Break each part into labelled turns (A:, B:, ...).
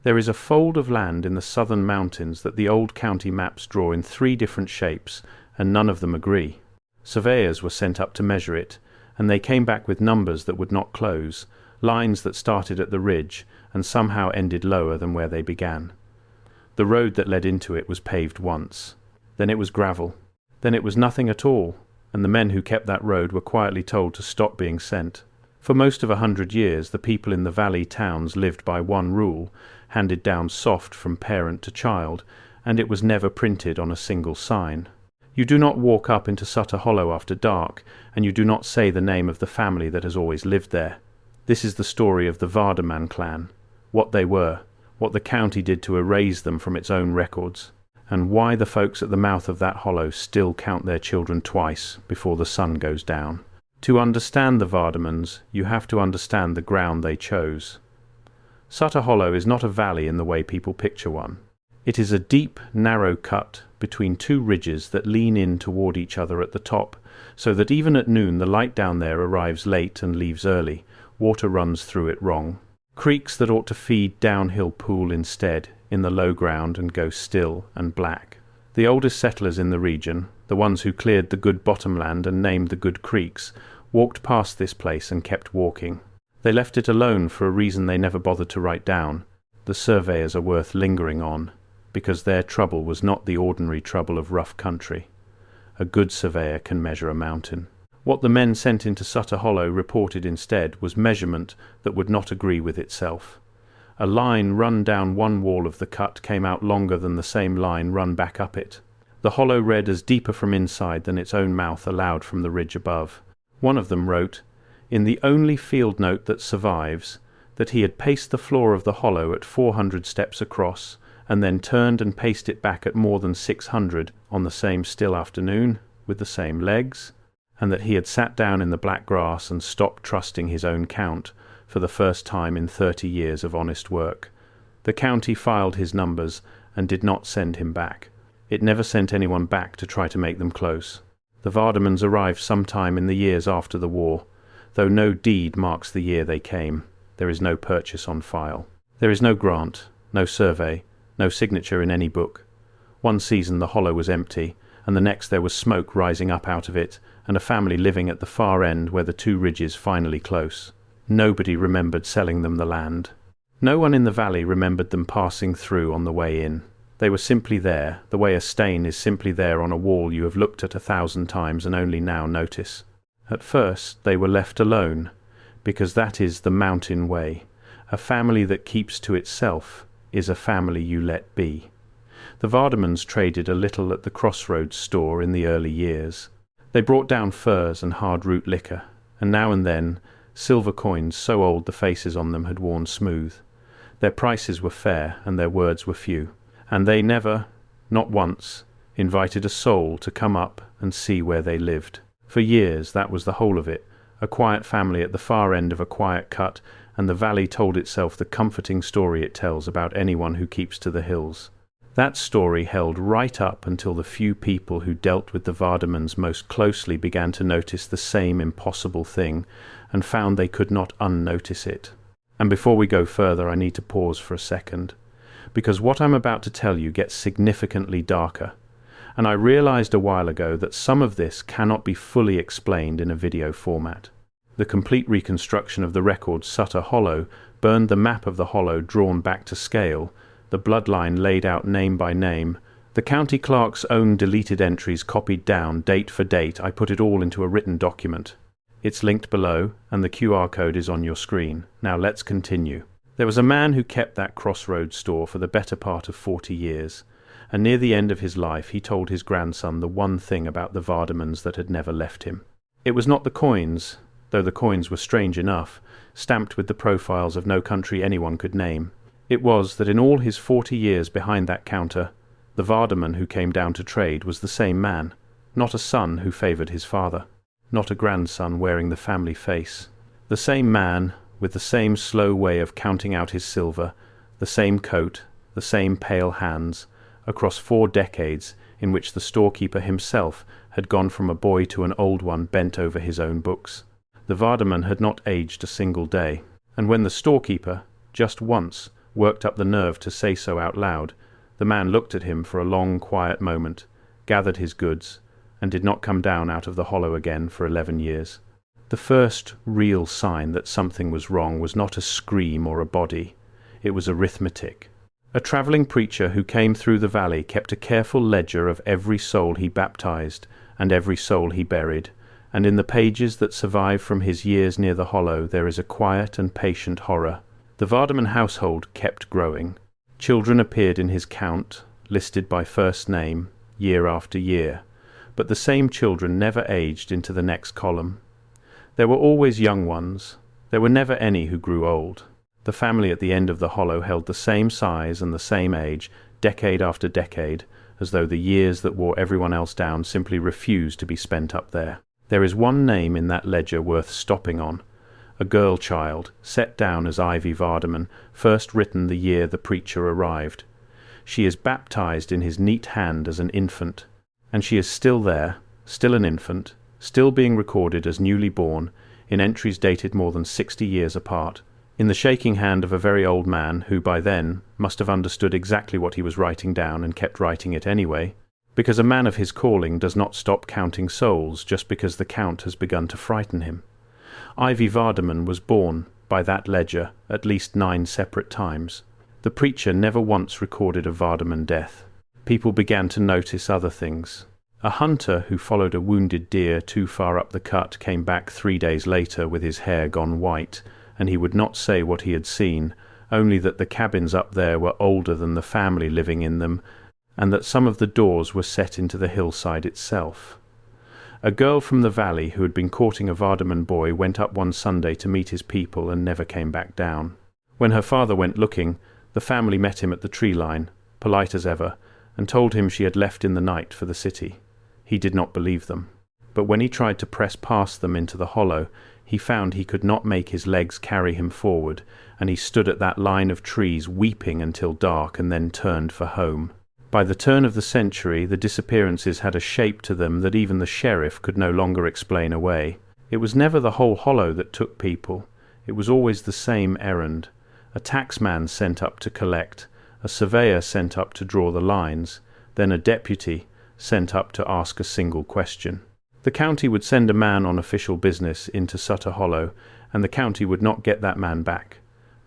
A: There is a fold of land in the southern mountains that the old county maps draw in 3 different shapes, and none of them agree. Surveyors were sent up to measure it, and they came back with numbers that would not close, lines that started at the ridge and somehow ended lower than where they began. The road that led into it was paved once. Then it was gravel. Then it was nothing at all, and the men who kept that road were quietly told to stop being sent. For most of 100 years, the people in the valley towns lived by one rule, handed down soft from parent to child, and it was never printed on a single sign. You do not walk up into Sutter Hollow after dark, and you do not say the name of the family that has always lived there. This is the story of the Vardaman clan, what they were, what the county did to erase them from its own records, and why the folks at the mouth of that hollow still count their children twice before the sun goes down. To understand the Vardamans, you have to understand the ground they chose. Sutter Hollow is not a valley in the way people picture one. It is a deep, narrow cut between 2 ridges that lean in toward each other at the top, so that even at noon the light down there arrives late and leaves early. Water runs through it wrong. Creeks that ought to feed downhill pool instead in the low ground and go still and black. The oldest settlers in the region, the ones who cleared the good bottomland and named the good creeks, walked past this place and kept walking. They left it alone for a reason they never bothered to write down. The surveyors are worth lingering on, because their trouble was not the ordinary trouble of rough country. A good surveyor can measure a mountain. What the men sent into Sutter Hollow reported instead was measurement that would not agree with itself. A line run down one wall of the cut came out longer than the same line run back up it. The hollow read as deeper from inside than its own mouth allowed from the ridge above. One of them wrote, in the only field note that survives, that he had paced the floor of the hollow at 400 steps across, and then turned and paced it back at more than 600 on the same still afternoon, with the same legs, and that he had sat down in the black grass and stopped trusting his own count for the first time in 30 years of honest work. The county filed his numbers and did not send him back. It never sent anyone back to try to make them close. The Vardamans arrived sometime in the years after the war, though no deed marks the year they came. There is no purchase on file. There is no grant, no survey, no signature in any book. One season the hollow was empty, and the next there was smoke rising up out of it, and a family living at the far end where the 2 ridges finally close. Nobody remembered selling them the land. No one in the valley remembered them passing through on the way in. They were simply there, the way a stain is simply there on a wall you have looked at 1,000 times and only now notice. At first they were left alone, because that is the mountain way. A family that keeps to itself is a family you let be. The Vardamans traded a little at the Crossroads store in the early years. They brought down furs and hard root liquor, and now and then silver coins so old the faces on them had worn smooth. Their prices were fair and their words were few, and they never, not once, invited a soul to come up and see where they lived. For years that was the whole of it, a quiet family at the far end of a quiet cut, and the valley told itself the comforting story it tells about anyone who keeps to the hills. That story held right up until the few people who dealt with the Vardamans most closely began to notice the same impossible thing and found they could not unnotice it. And before we go further, I need to pause for a second, because what I'm about to tell you gets significantly darker, and I realized a while ago that some of this cannot be fully explained in a video format. The complete reconstruction of the record Sutter Hollow burned the map of the hollow drawn back to scale, the bloodline laid out name by name, the county clerk's own deleted entries copied down date for date. I put it all into a written document. It's linked below, and the QR code is on your screen. Now let's continue. There was a man who kept that Crossroads store for the better part of 40 years, and near the end of his life he told his grandson the one thing about the Vardamans that had never left him. It was not the coins, though the coins were strange enough, stamped with the profiles of no country anyone could name. It was that in all his 40 years behind that counter, the Vardaman who came down to trade was the same man, not a son who favoured his father, not a grandson wearing the family face. The same man, with the same slow way of counting out his silver, the same coat, the same pale hands, across 4 decades in which the storekeeper himself had gone from a boy to an old one bent over his own books. The Vardaman had not aged a single day, and when the storekeeper, just once, worked up the nerve to say so out loud, the man looked at him for a long, quiet moment, gathered his goods, and did not come down out of the hollow again for 11 years. The first real sign that something was wrong was not a scream or a body. It was arithmetic. A travelling preacher who came through the valley kept a careful ledger of every soul he baptized and every soul he buried, and in the pages that survive from his years near the hollow there is a quiet and patient horror. The Vardaman household kept growing. Children appeared in his count, listed by first name, year after year, but the same children never aged into the next column. There were always young ones. There were never any who grew old. The family at the end of the hollow held the same size and the same age, decade after decade, as though the years that wore everyone else down simply refused to be spent up there. There is one name in that ledger worth stopping on. A girl child, set down as Ivy Vardaman, first written the year the preacher arrived. She is baptized in his neat hand as an infant, and she is still there, still an infant, still being recorded as newly born, in entries dated more than 60 years apart, in the shaking hand of a very old man who by then must have understood exactly what he was writing down and kept writing it anyway, because a man of his calling does not stop counting souls just because the count has begun to frighten him. Ivy Vardaman was born, by that ledger, at least 9 separate times. The preacher never once recorded a Vardaman death. People began to notice other things. A hunter who followed a wounded deer too far up the cut came back 3 days later with his hair gone white, and he would not say what he had seen, only that the cabins up there were older than the family living in them, and that some of the doors were set into the hillside itself. A girl from the valley who had been courting a Vardaman boy went up one Sunday to meet his people and never came back down. When her father went looking, the family met him at the tree line, polite as ever, and told him she had left in the night for the city. He did not believe them. But when he tried to press past them into the hollow, he found he could not make his legs carry him forward, and he stood at that line of trees weeping until dark and then turned for home. By the turn of the century, the disappearances had a shape to them that even the sheriff could no longer explain away. It was never the whole hollow that took people. It was always the same errand. A taxman sent up to collect, a surveyor sent up to draw the lines, then a deputy sent up to ask a single question. The county would send a man on official business into Sutter Hollow, and the county would not get that man back.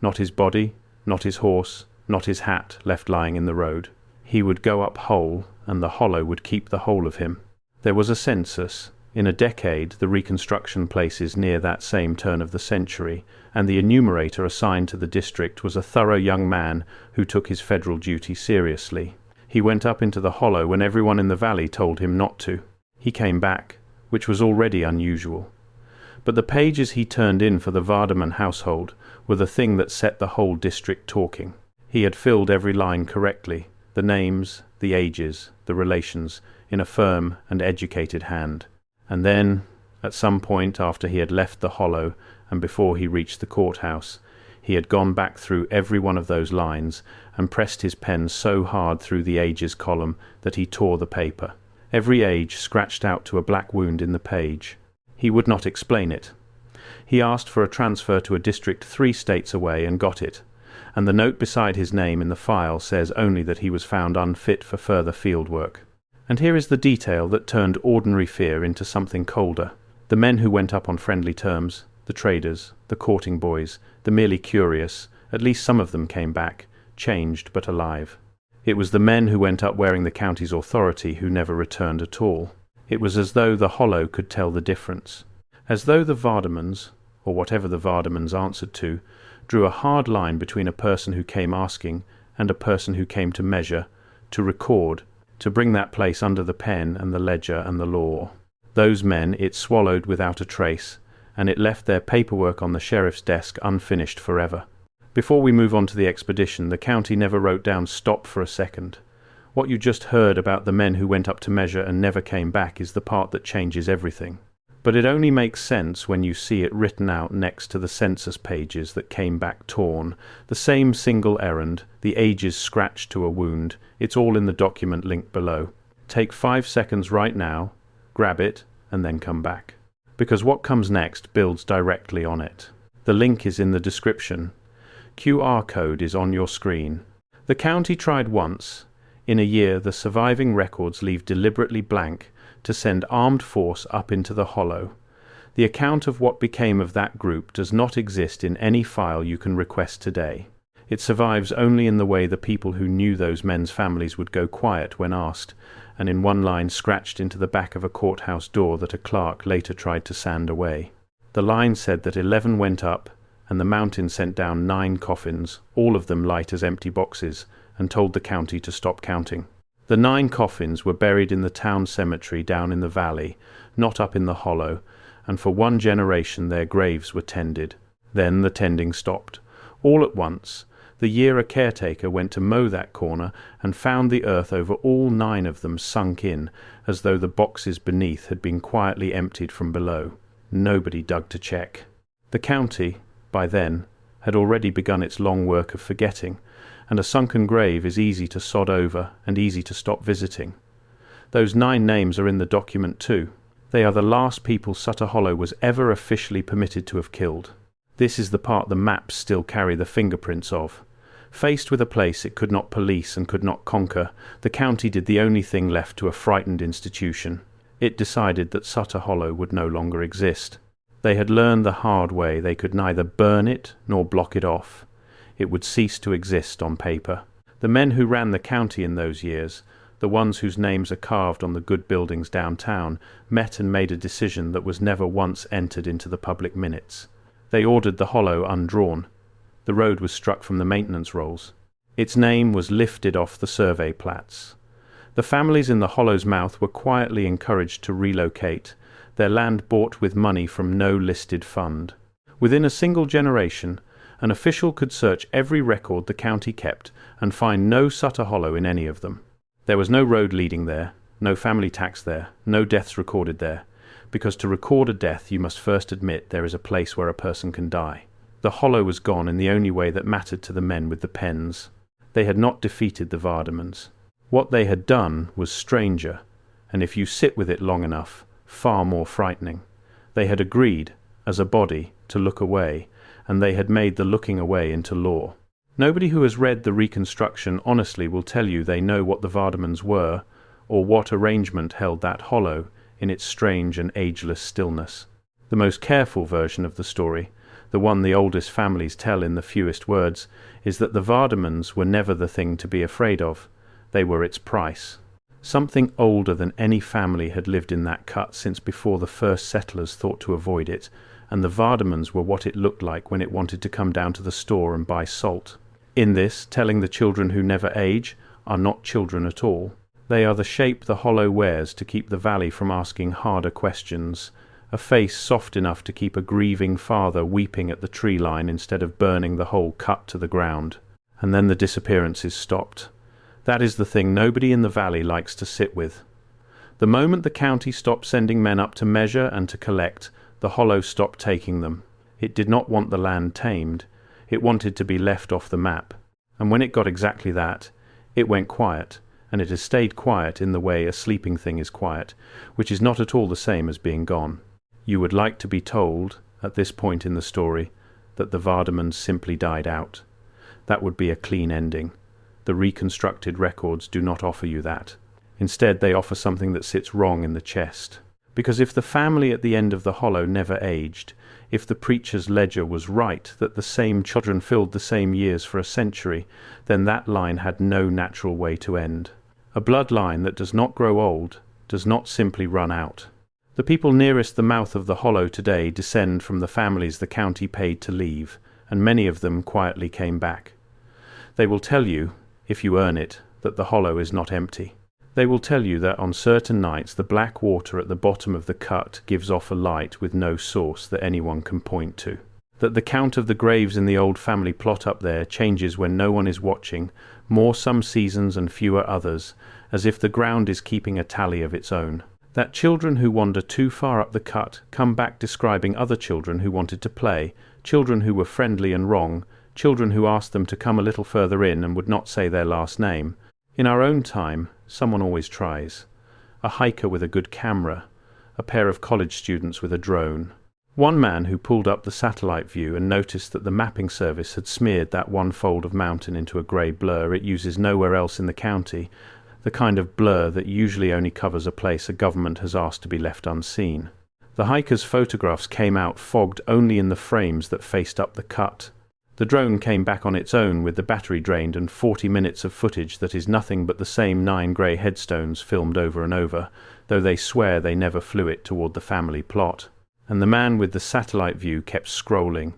A: Not his body, not his horse, not his hat left lying in the road. He would go up whole, and the hollow would keep the whole of him. There was a census. In a decade, the reconstruction places near that same turn of the century, and the enumerator assigned to the district was a thorough young man who took his federal duty seriously. He went up into the hollow when everyone in the valley told him not to. He came back, which was already unusual. But the pages he turned in for the Vardaman household were the thing that set the whole district talking. He had filled every line correctly, the names, the ages, the relations, in a firm and educated hand. And then, at some point after he had left the hollow and before he reached the courthouse, he had gone back through every one of those lines and pressed his pen so hard through the ages column that he tore the paper. Every age scratched out to a black wound in the page. He would not explain it. He asked for a transfer to a district 3 states away and got it, and the note beside his name in the file says only that he was found unfit for further field work. And here is the detail that turned ordinary fear into something colder. The men who went up on friendly terms, the traders, the courting boys, the merely curious, at least some of them came back, changed but alive. It was the men who went up wearing the county's authority who never returned at all. It was as though the hollow could tell the difference. As though the Vardamans, or whatever the Vardamans answered to, drew a hard line between a person who came asking and a person who came to measure, to record, to bring that place under the pen and the ledger and the law. Those men it swallowed without a trace, and it left their paperwork on the sheriff's desk unfinished forever. Before we move on to the expedition, the county never wrote down "stop" for a second. What you just heard about the men who went up to measure and never came back is the part that changes everything. But it only makes sense when you see it written out next to the census pages that came back torn. The same single errand, the ages scratched to a wound. It's all in the document linked below. Take 5 seconds right now, grab it, and then come back. Because what comes next builds directly on it. The link is in the description. QR code is on your screen. The county tried once. In a year, the surviving records leave deliberately blank to send armed force up into the hollow. The account of what became of that group does not exist in any file you can request today. It survives only in the way the people who knew those men's families would go quiet when asked, and in one line scratched into the back of a courthouse door that a clerk later tried to sand away. The line said that 11 went up, and the mountain sent down 9 coffins, all of them light as empty boxes, and told the county to stop counting. The 9 coffins were buried in the town cemetery down in the valley, not up in the hollow, and for 1 generation their graves were tended. Then the tending stopped. All at once, the year a caretaker went to mow that corner and found the earth over all 9 of them sunk in, as though the boxes beneath had been quietly emptied from below. Nobody dug to check. The county, by then, had already begun its long work of forgetting, and a sunken grave is easy to sod over and easy to stop visiting. Those 9 names are in the document too. They are the last people Sutter Hollow was ever officially permitted to have killed. This is the part the maps still carry the fingerprints of. Faced with a place it could not police and could not conquer, the county did the only thing left to a frightened institution. It decided that Sutter Hollow would no longer exist. They had learned the hard way they could neither burn it nor block it off. It would cease to exist on paper. The men who ran the county in those years, the ones whose names are carved on the good buildings downtown, met and made a decision that was never once entered into the public minutes. They ordered the hollow undrawn. The road was struck from the maintenance rolls. Its name was lifted off the survey plats. The families in the hollow's mouth were quietly encouraged to relocate, their land bought with money from no listed fund. Within a single generation, an official could search every record the county kept and find no Sutter Hollow in any of them. There was no road leading there, no family tax there, no deaths recorded there, because to record a death you must first admit there is a place where a person can die. The hollow was gone in the only way that mattered to the men with the pens. They had not defeated the Vardamans. What they had done was stranger, and if you sit with it long enough, far more frightening. They had agreed, as a body, to look away, and they had made the looking away into law. Nobody who has read the reconstruction honestly will tell you they know what the Vardamans were, or what arrangement held that hollow in its strange and ageless stillness. The most careful version of the story, the one the oldest families tell in the fewest words, is that the Vardamans were never the thing to be afraid of. They were its price. Something older than any family had lived in that cut since before the first settlers thought to avoid it, and the Vardamans were what it looked like when it wanted to come down to the store and buy salt. In this, telling the children who never age are not children at all. They are the shape the hollow wears to keep the valley from asking harder questions, a face soft enough to keep a grieving father weeping at the tree line instead of burning the whole cut to the ground. And then the disappearances stopped. That is the thing nobody in the valley likes to sit with. The moment the county stopped sending men up to measure and to collect, the hollow stopped taking them. It did not want the land tamed. It wanted to be left off the map. And when it got exactly that, it went quiet, and it has stayed quiet in the way a sleeping thing is quiet, which is not at all the same as being gone. You would like to be told, at this point in the story, that the Vardamans simply died out. That would be a clean ending. The reconstructed records do not offer you that. Instead, they offer something that sits wrong in the chest. Because if the family at the end of the hollow never aged, if the preacher's ledger was right that the same children filled the same years for a century, then that line had no natural way to end. A bloodline that does not grow old does not simply run out. The people nearest the mouth of the hollow today descend from the families the county paid to leave, and many of them quietly came back. They will tell you, if you earn it, that the hollow is not empty. They will tell you that on certain nights the black water at the bottom of the cut gives off a light with no source that anyone can point to. That the count of the graves in the old family plot up there changes when no one is watching, more some seasons and fewer others, as if the ground is keeping a tally of its own. That children who wander too far up the cut come back describing other children who wanted to play, children who were friendly and wrong, children who asked them to come a little further in and would not say their last name. In our own time, someone always tries. A hiker with a good camera, a pair of college students with a drone. One man who pulled up the satellite view and noticed that the mapping service had smeared that one fold of mountain into a grey blur it uses nowhere else in the county, the kind of blur that usually only covers a place a government has asked to be left unseen. The hiker's photographs came out fogged only in the frames that faced up the cut. The drone came back on its own with the battery drained and 40 minutes of footage that is nothing but the same 9 grey headstones filmed over and over, though they swear they never flew it toward the family plot. And the man with the satellite view kept scrolling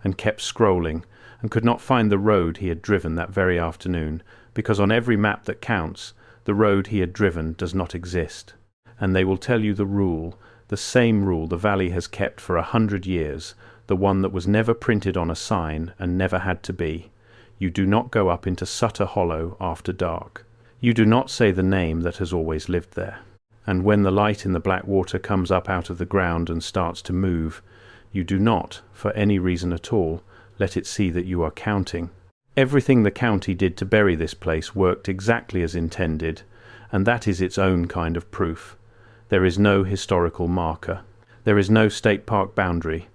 A: and could not find the road he had driven that very afternoon, because on every map that counts, the road he had driven does not exist. And they will tell you the rule, the same rule the valley has kept for 100 years, the one that was never printed on a sign and never had to be. You do not go up into Sutter Hollow after dark. You do not say the name that has always lived there. And when the light in the black water comes up out of the ground and starts to move, you do not, for any reason at all, let it see that you are counting. Everything the county did to bury this place worked exactly as intended, and that is its own kind of proof. There is no historical marker. There is no state park boundary.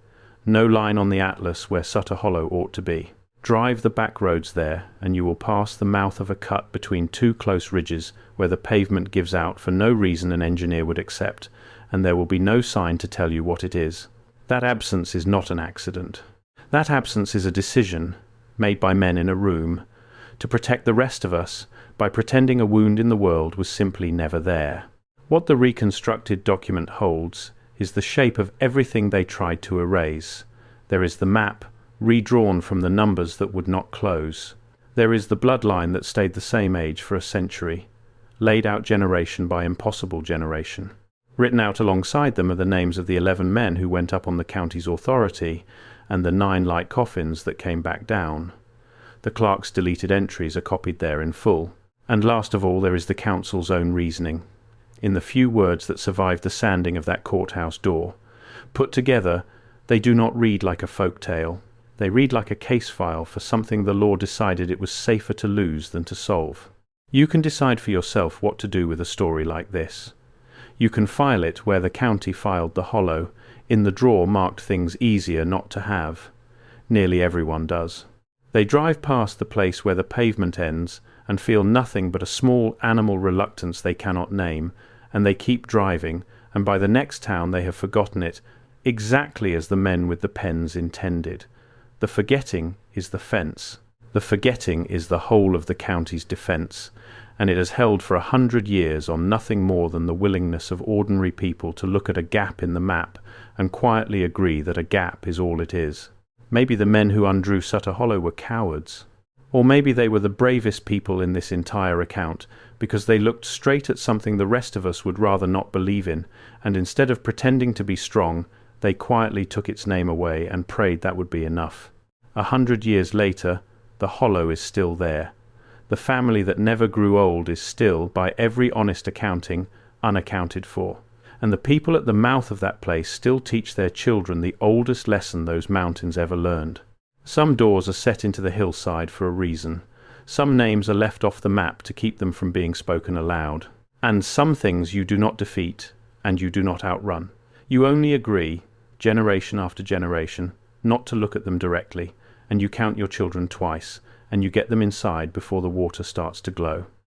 A: No line on the atlas where Sutter Hollow ought to be. Drive the back roads there, and you will pass the mouth of a cut between 2 close ridges where the pavement gives out for no reason an engineer would accept, and there will be no sign to tell you what it is. That absence is not an accident. That absence is a decision, made by men in a room, to protect the rest of us by pretending a wound in the world was simply never there. What the reconstructed document holds is the shape of everything they tried to erase. There is the map, redrawn from the numbers that would not close. There is the bloodline that stayed the same age for a century, laid out generation by impossible generation. Written out alongside them are the names of the 11 men who went up on the county's authority, and the 9 light coffins that came back down. The clerk's deleted entries are copied there in full. And last of all there is the council's own reasoning, in the few words that survived the sanding of that courthouse door. Put together, they do not read like a folk tale. They read like a case file for something the law decided it was safer to lose than to solve. You can decide for yourself what to do with a story like this. You can file it where the county filed the hollow, in the drawer marked things easier not to have. Nearly everyone does. They drive past the place where the pavement ends and feel nothing but a small animal reluctance they cannot name, and they keep driving, and by the next town they have forgotten it, exactly as the men with the pens intended. The forgetting is the fence. The forgetting is the whole of the county's defence, and it has held for 100 years on nothing more than the willingness of ordinary people to look at a gap in the map and quietly agree that a gap is all it is. Maybe the men who undrew Sutter Hollow were cowards. Or maybe they were the bravest people in this entire account, because they looked straight at something the rest of us would rather not believe in, and instead of pretending to be strong, they quietly took its name away and prayed that would be enough. 100 years later, the hollow is still there. The family that never grew old is still, by every honest accounting, unaccounted for. And the people at the mouth of that place still teach their children the oldest lesson those mountains ever learned. Some doors are set into the hillside for a reason. Some names are left off the map to keep them from being spoken aloud. And some things you do not defeat, and you do not outrun. You only agree, generation after generation, not to look at them directly, and you count your children twice, and you get them inside before the water starts to glow.